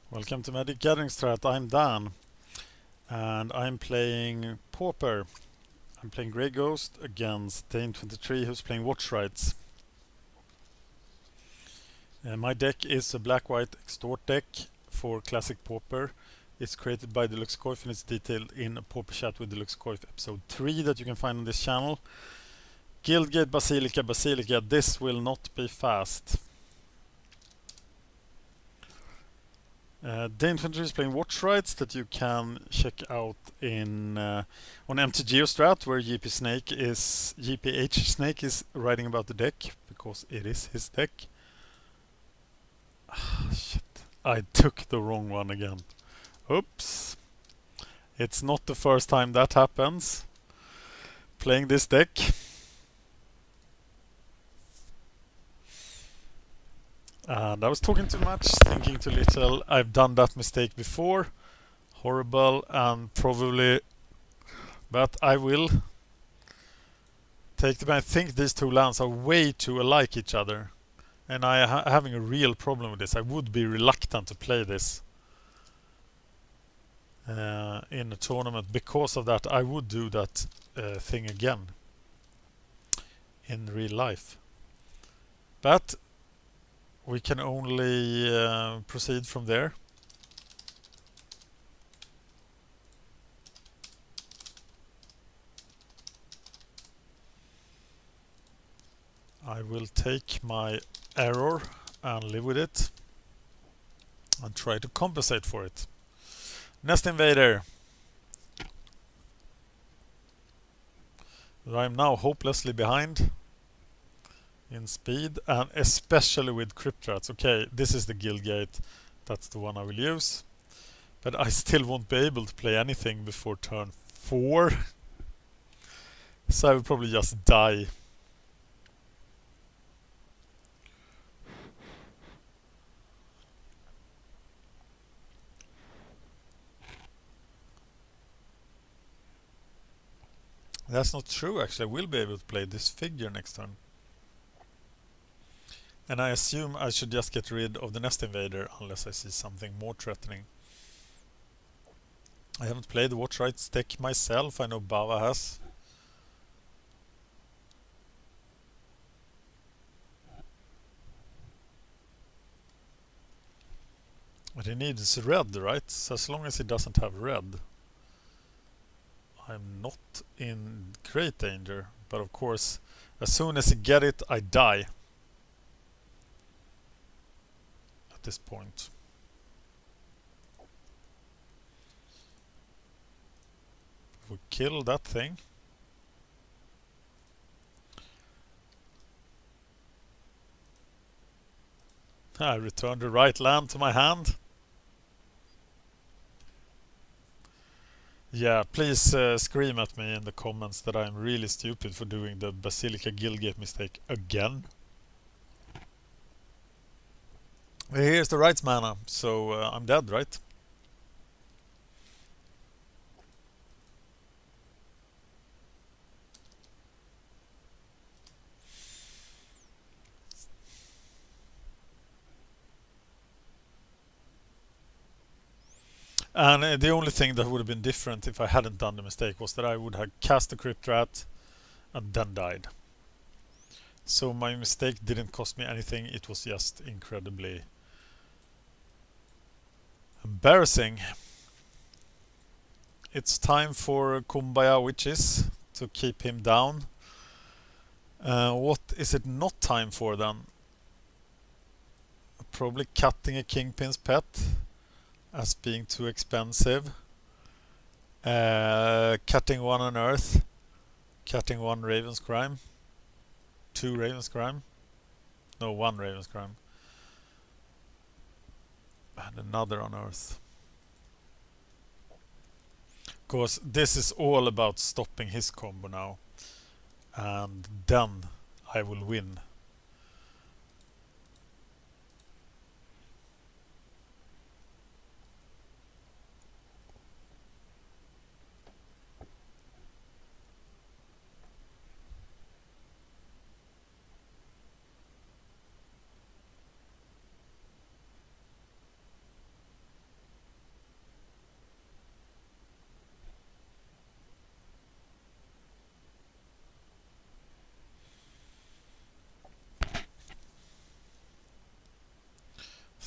Welcome to MagicGatheringStrat. I'm Dan, and I'm playing Pauper. I'm playing Grey Ghost against Dane23, who's playing WatchRites. My deck is a black-white extort deck for classic Pauper. It's created by Deluxeicoff and it's detailed in a Pauper chat with Deluxeicoff episode 3 that you can find on this channel. Guildgate, Basilica. This will not be fast. Dane23 is playing WatchRites that you can check out in on MagicGatheringStrat, where jphsnake is writing about the deck because it is his deck. Shit, I took the wrong one again. Oops. It's not the first time that happens playing this deck. And I was talking too much, thinking too little. I've done that mistake before. Horrible, and probably, but I will take them. I think these two lands are way too alike each other, and I'm having a real problem with this. I would be reluctant to play this in a tournament. Because of that, I would do that thing again in real life. But we can only proceed from there. I will take my error and live with it and try to compensate for it. Nest Invader. I'm now hopelessly behind in speed, and especially with Crypt Rats. Okay, this is the Guildgate. That's the one I will use. But I still won't be able to play anything before turn 4. So I will probably just die. That's not true, actually. I will be able to play this figure next turn. And I assume I should just get rid of the Nest Invader unless I see something more threatening. I haven't played the WatchRites deck myself. I know Bava has. But he needs red, right? So as long as he doesn't have red, I'm not in great danger. But of course, as soon as he get it, I die. At this point. If we kill that thing. I return the right land to my hand. Yeah, please scream at me in the comments that I'm really stupid for doing the Basilica Guildgate mistake again. Here's the rights mana, so I'm dead, right? And the only thing that would have been different if I hadn't done the mistake was that I would have cast the Crypt Rat and then died. So my mistake didn't cost me anything, it was just incredibly embarrassing. It's time for Kumbaya Witches to keep him down. What is it not time for then? Probably cutting a Kingpin's Pet as being too expensive. Cutting one Unearth. Cutting one Raven's Crime. 2 Raven's Crime. No, 1 Raven's Crime. And another Unearth. Because this is all about stopping his combo now. And then I will win.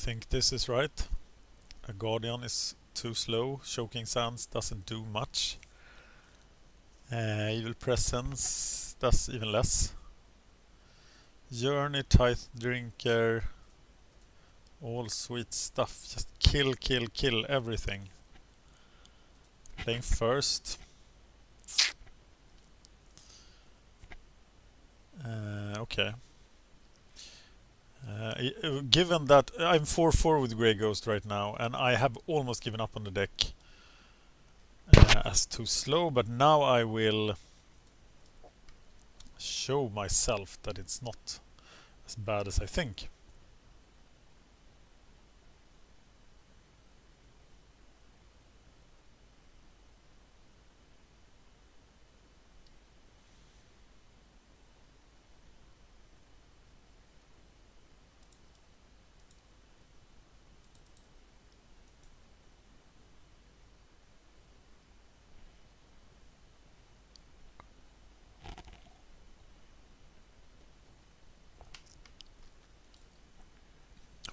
think this is right. A Guardian is too slow. Choking Sands doesn't do much. Evil Presence does even less. Journey, Tithe Drinker, all sweet stuff. Just kill, kill, kill everything. Playing first. Okay. Given that I'm 4-4 with Grey Ghost right now, and I have almost given up on the deck as too slow, but now I will show myself that it's not as bad as I think.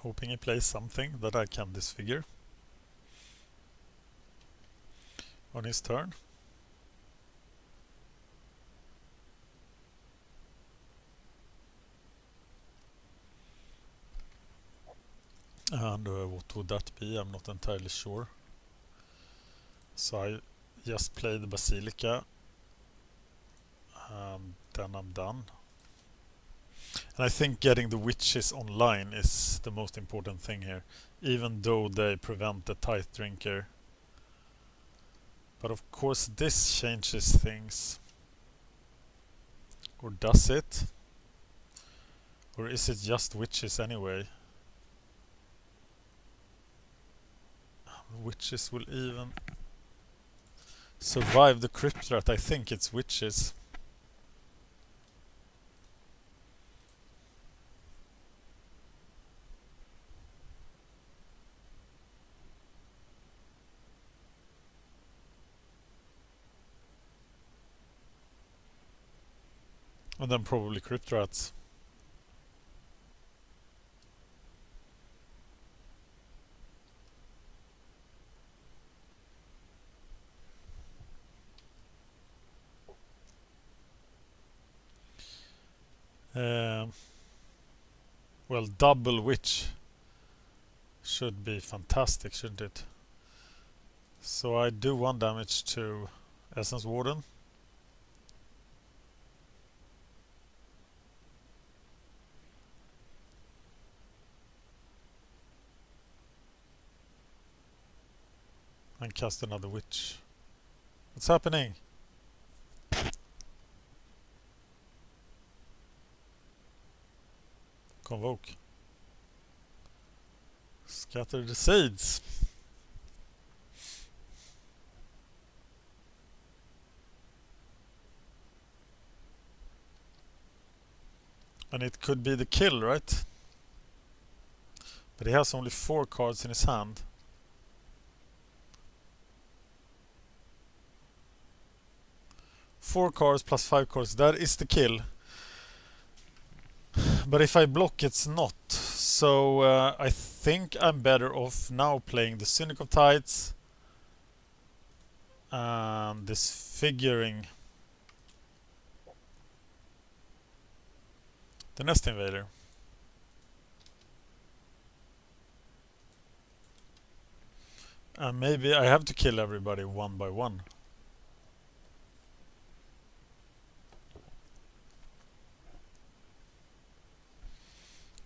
Hoping he plays something that I can disfigure on his turn. And what would that be? I'm not entirely sure. So I just play the Basilica and then I'm done. And I think getting the witches online is the most important thing here, even though they prevent the Tithe Drinker. But of course this changes things. Or does it? Or is it just witches anyway? Witches will even survive the Crypt Rat. I think it's witches. And then probably Crypt Rats. Well, double witch should be fantastic, shouldn't it? So I do 1 damage to Essence Warden. And cast another witch. What's happening? Convoke. Scatter the seeds. And it could be the kill, right? But he has only 4 cards in his hand. Four cards plus 5 cards, that is the kill. But if I block, it's not. So I think I'm better off now playing the Cynic of Tides and disfiguring the Nest Invader. And maybe I have to kill everybody 1 by 1.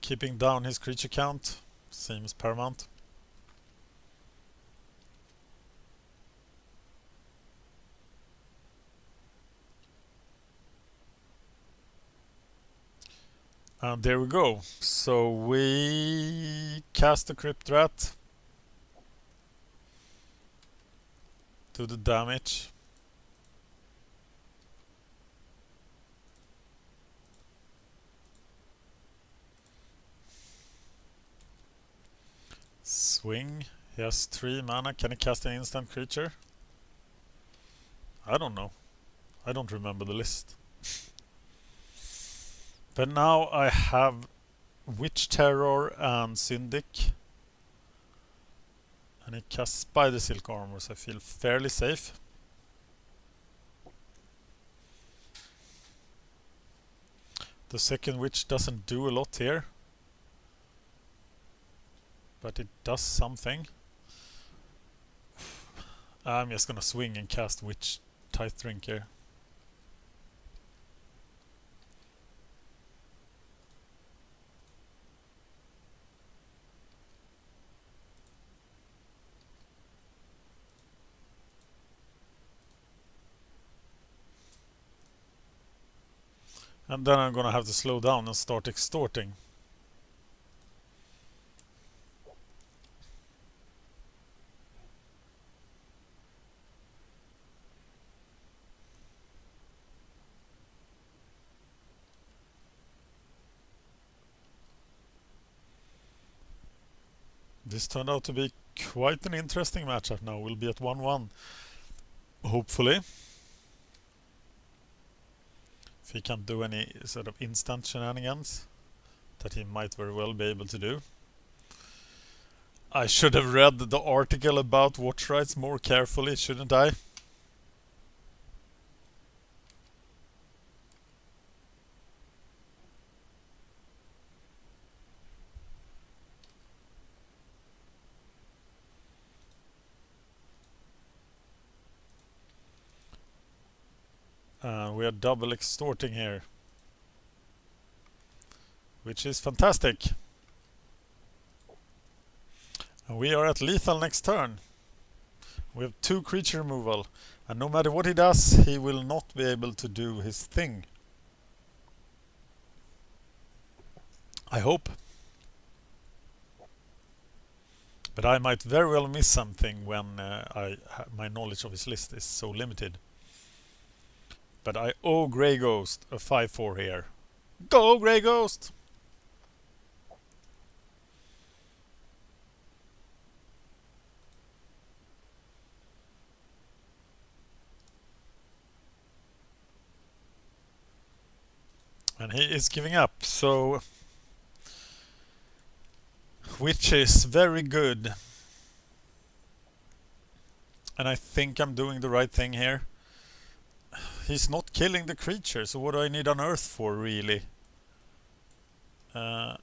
Keeping down his creature count seems paramount. And there we go. So we cast the Crypt Rat. Do the damage. Swing. He has 3 mana. Can he cast an instant creature? I don't know. I don't remember the list. But now I have Witch Terror and Syndic And he casts Spider Silk Armor, so I feel fairly safe. The second witch doesn't do a lot here, but it does something. I'm just gonna swing and cast Witch Tithe Drink here. And then I'm gonna have to slow down and start extorting. This turned out to be quite an interesting matchup now. We'll be at 1-1, hopefully. If he can't do any sort of instant shenanigans that he might very well be able to do. I should have read the article about WatchRites more carefully, shouldn't I? We are double extorting here, which is fantastic. And we are at lethal next turn. We have 2 creature removal, and no matter what he does, he will not be able to do his thing. I hope. But I might very well miss something when my knowledge of his list is so limited. But I owe Grey Ghost a 5/4 here. Go Grey Ghost! And he is giving up, so which is very good. And I think I'm doing the right thing here. He's not killing the creature, so what do I need Unearth for, really? I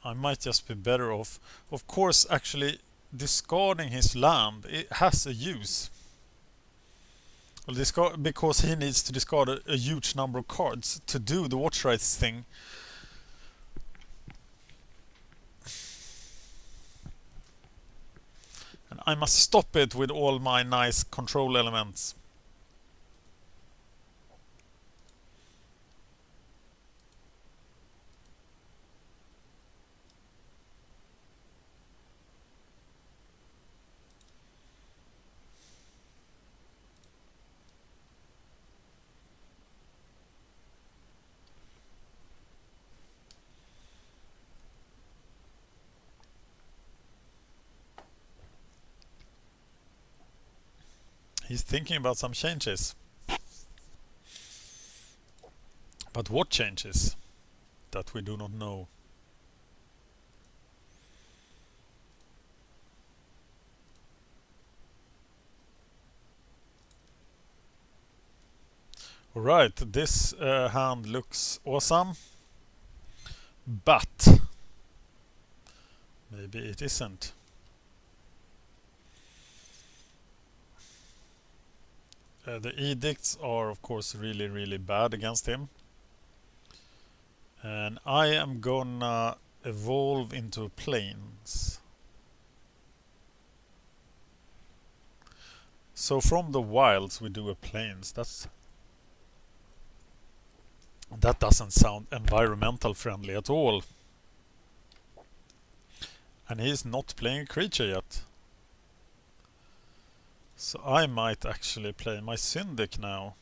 might just be better off. Of course, actually discarding his land, it has a use. Well, discard, because he needs to discard a huge number of cards to do the WatchRites thing. And I must stop it with all my nice control elements. He's thinking about some changes. But what changes? That we do not know. Alright, this hand looks awesome. But maybe it isn't. The edicts are of course really, really bad against him. And I am gonna evolve into planes. So from the wilds we do a planes. That doesn't sound environmental friendly at all. And he's not playing a creature yet. So I might actually play my Syndic now.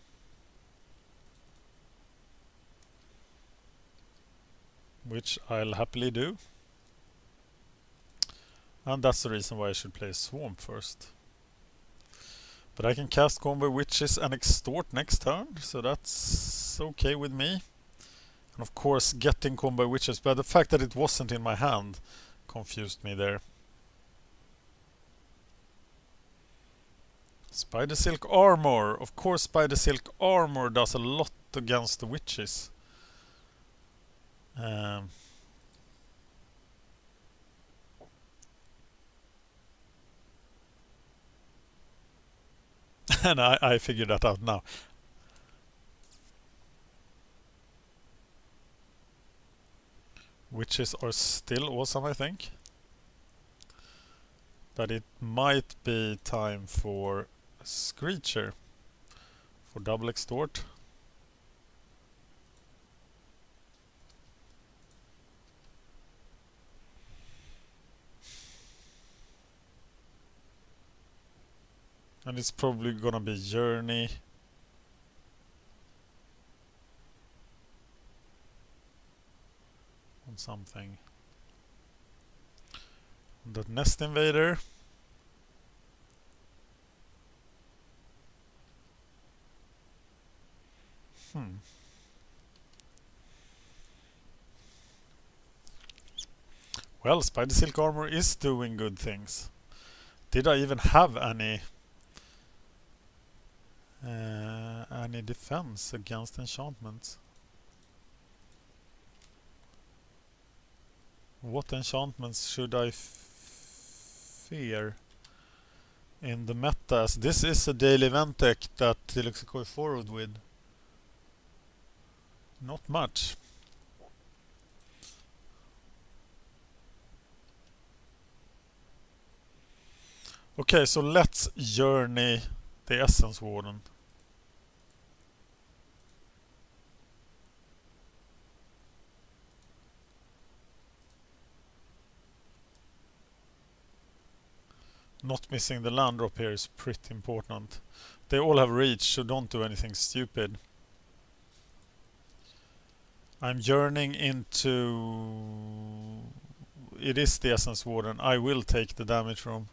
Which I'll happily do. And that's the reason why I should play Swamp first. But I can cast Combo Witches and Extort next turn, so that's okay with me. And of course getting Combo Witches, but the fact that it wasn't in my hand confused me there. Spider Silk Armor. Of course, Spider Silk Armor does a lot against the witches. And I figured that out now. Witches are still awesome, I think. But it might be time for Screecher for double extort. And it's probably gonna be Journey. On something. The Nest Invader. Well, Spider Silk Armor is doing good things. Did I even have any defense against enchantments? What enchantments should I fear in the metas? This is a daily event deck that Deluxeicoff forward with. Not much. Okay, so let's journey the Essence Warden. Not missing the land drop here is pretty important. They all have reach, so don't do anything stupid. I'm journeying into... It is the Essence Warden. I will take the damage from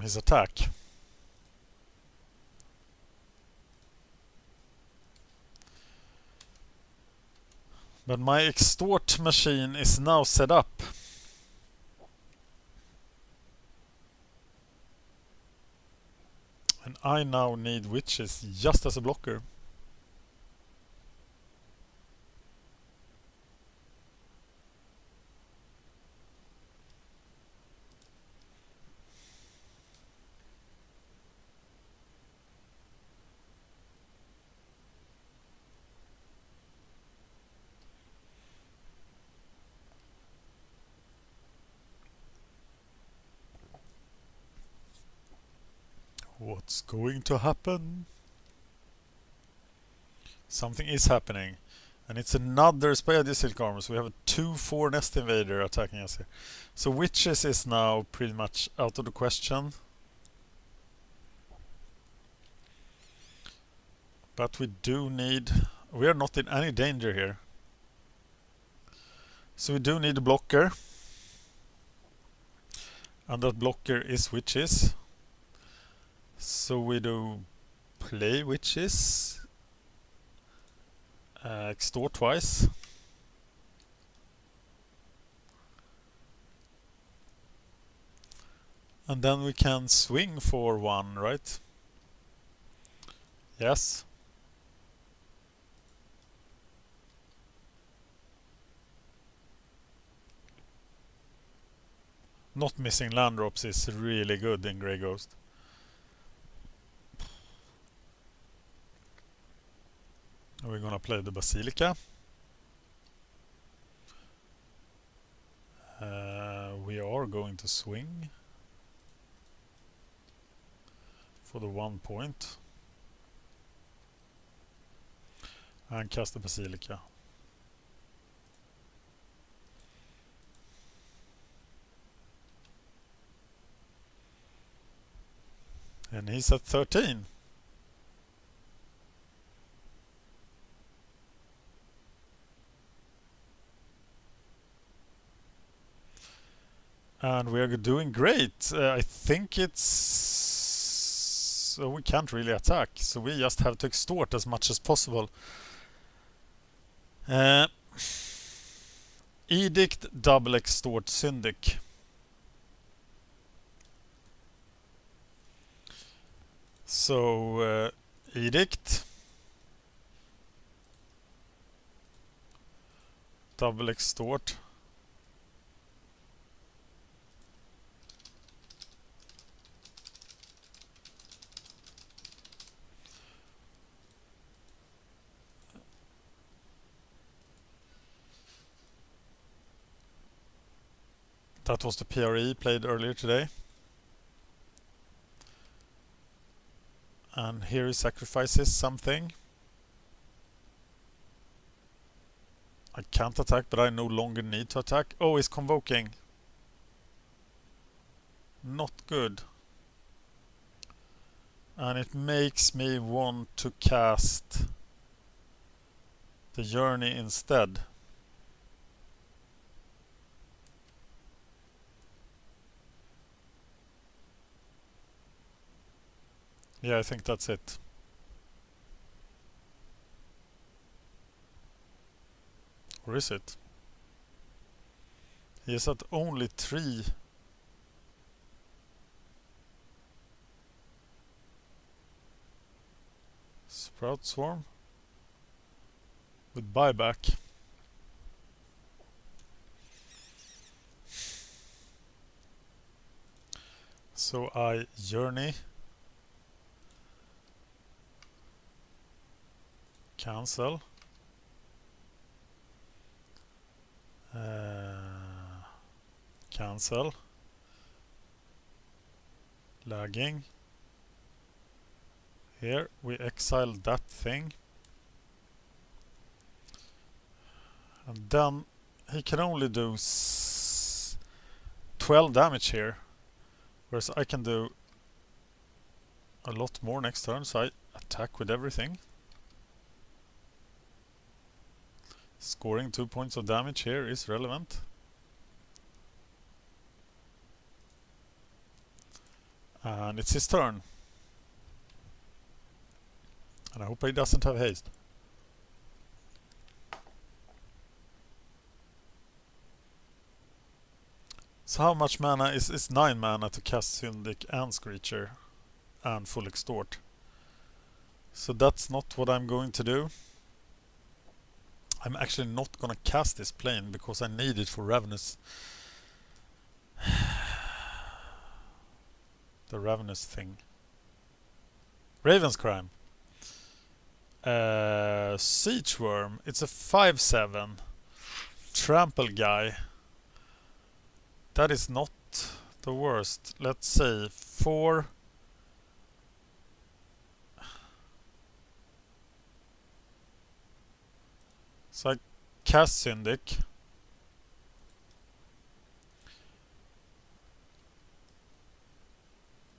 his attack. But my extort machine is now set up. And I now need witches just as a blocker. What's going to happen? Something is happening. And it's another Spider Silk Armor. So we have a 2/4 Nest Invader attacking us here. So Witches is now pretty much out of the question. But we do need... We are not in any danger here. So we do need a blocker. And that blocker is Witches. So we do play Witches. Extort twice. And then we can swing for one, right? Yes. Not missing land drops is really good in Grey Ghost. We're gonna play the Basilica. We are going to swing for the 1 point and cast the Basilica. And he's at 13. And we are doing great. I think it's... So we can't really attack. So we just have to extort as much as possible. Edict, double extort, Syndic. So edict, double extort, that was the PRE played earlier today. And here he sacrifices something. I can't attack, but I no longer need to attack. Oh, he's convoking. Not good. And it makes me want to cast the Journey instead. Yeah, I think that's it. Or is it? He is at only 3. Sprout Swarm with buyback. So I Journey. Cancel. Cancel. Lagging. Here we exile that thing. And then he can only do 12 damage here. Whereas I can do a lot more next turn, so I attack with everything. Scoring 2 points of damage here is relevant. And it's his turn. And I hope he doesn't have haste. So how much mana is 9 mana to cast Syndic and Screecher and full extort. So that's not what I'm going to do. I'm actually not gonna cast this plane because I need it for Ravenous. The Ravenous thing. Raven's Crime. Siege Worm. It's a 5/7 trample guy. That is not the worst. Let's say 4. So I cast Syndic.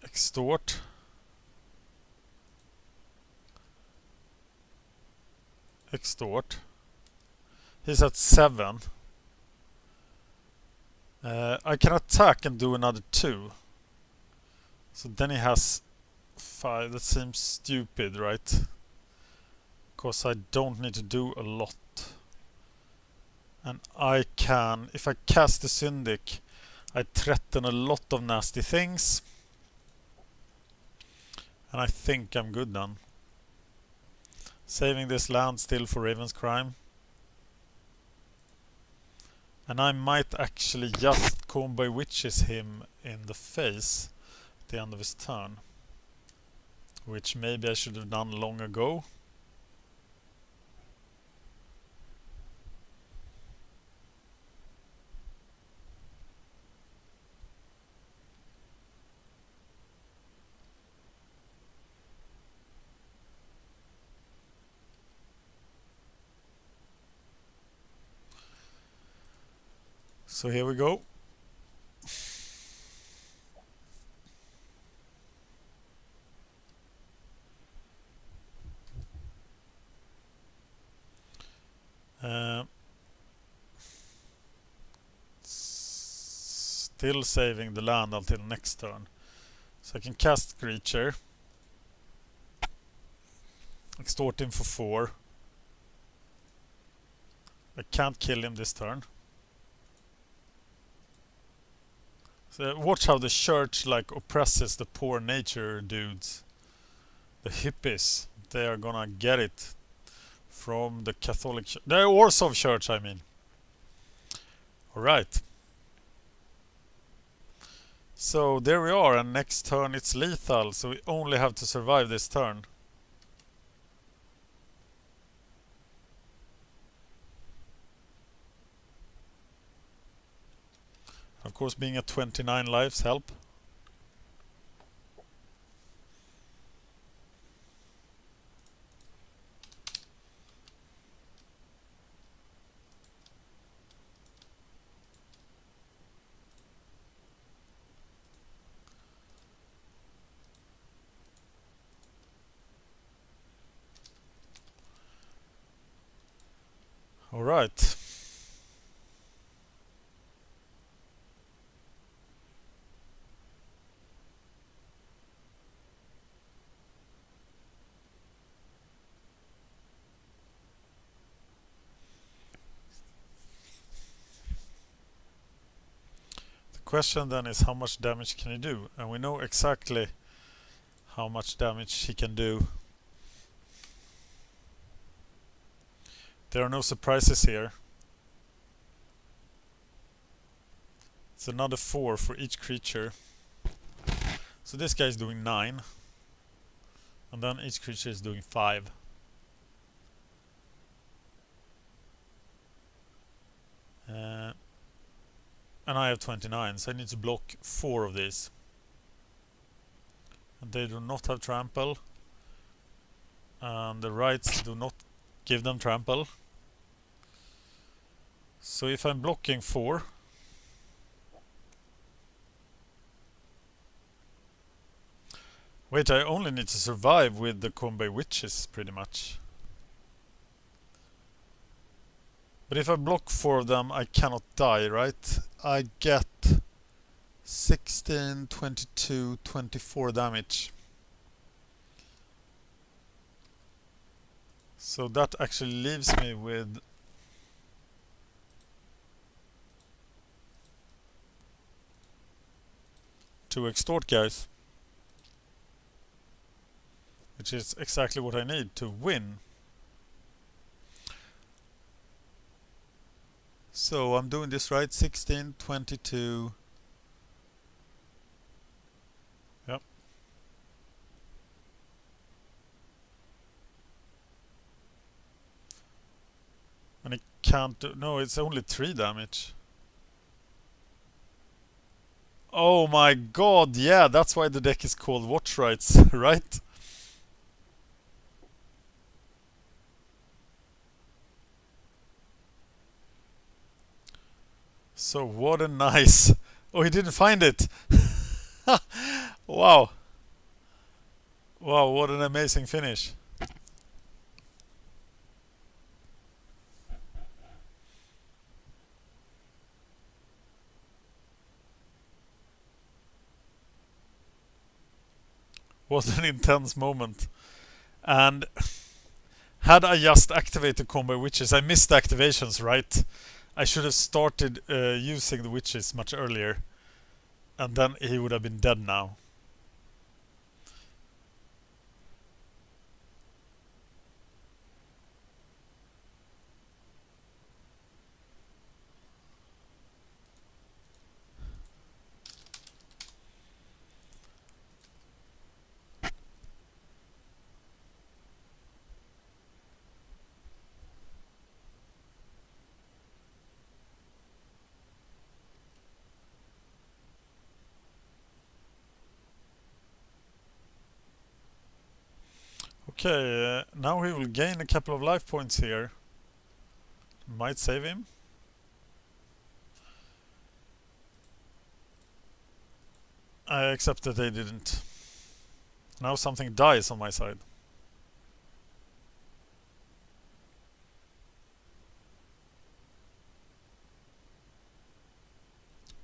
Extort. Extort. He's at 7. I can attack and do another 2. So then he has 5. That seems stupid, right? Because I don't need to do a lot. And I can, if I cast the Syndic, I threaten a lot of nasty things. And I think I'm good then. Saving this land still for Raven's Crime. And I might actually just combo witches him in the face at the end of his turn. Which maybe I should have done long ago. So here we go. Still saving the land until next turn. So I can cast Creature. Extort him for 4. I can't kill him this turn. So watch how the church like oppresses the poor nature dudes. The hippies, they are gonna get it from the Catholic Church. The Warsaw Church, I mean. Alright. So there we are, and next turn it's lethal, so we only have to survive this turn. Of course, being at 29 lives help. All right. The question then is, how much damage can he do? And we know exactly how much damage he can do. There are no surprises here. It's another 4 for each creature. So this guy is doing 9. And then each creature is doing 5. And I have 29, so I need to block 4 of these. And they do not have trample. And the rights do not give them trample. So if I'm blocking 4, wait, I only need to survive with the combo witches pretty much. But if I block 4 of them, I cannot die, right? I get 16, 22, 24 damage. So that actually leaves me with two extort guys, which is exactly what I need to win. So I'm doing this right, 16, 22. Yep. And it can't do, no, it's only 3 damage. Oh my god, yeah, that's why the deck is called WatchRites, right? So what a nice... Oh, he didn't find it! Wow. Wow, what an amazing finish. What an intense moment. And had I just activated combo witches, I missed the activations, right? I should have started using the witches much earlier. And then he would have been dead now. Okay, now he will gain a couple of life points here. Might save him. I accept that they didn't. Now something dies on my side.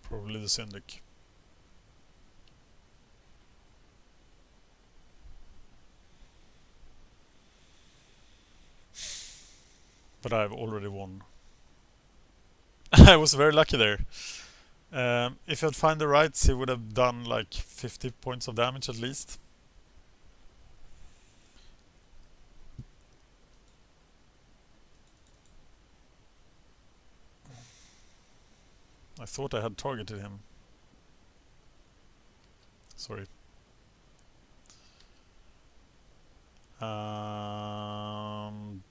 Probably the Syndic. But I've already won. I was very lucky there. If I'd find the rights, he would have done like 50 points of damage at least. I thought I had targeted him. Sorry. And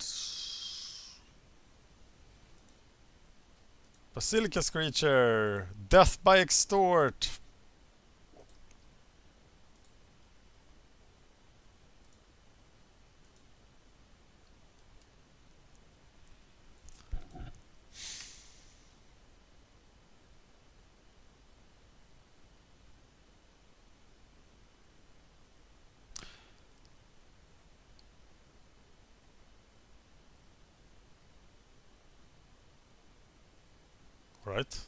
Basilica Screecher, Death by Extort. Right.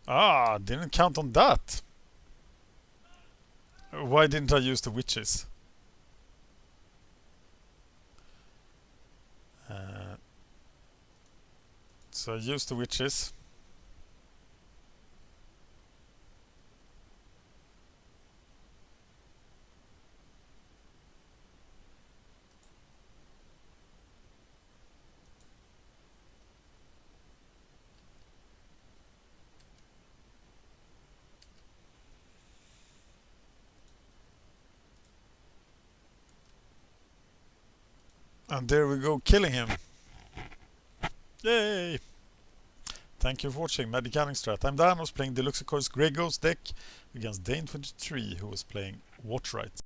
Ah, didn't count on that. Why didn't I use the witches? So I used the witches. And there we go, killing him. Yay! Thank you for watching MagicGatheringStrat. I'm Dan, I was playing Deluxeicoff's Grey Ghost deck against Dane23, who was playing WatchRites.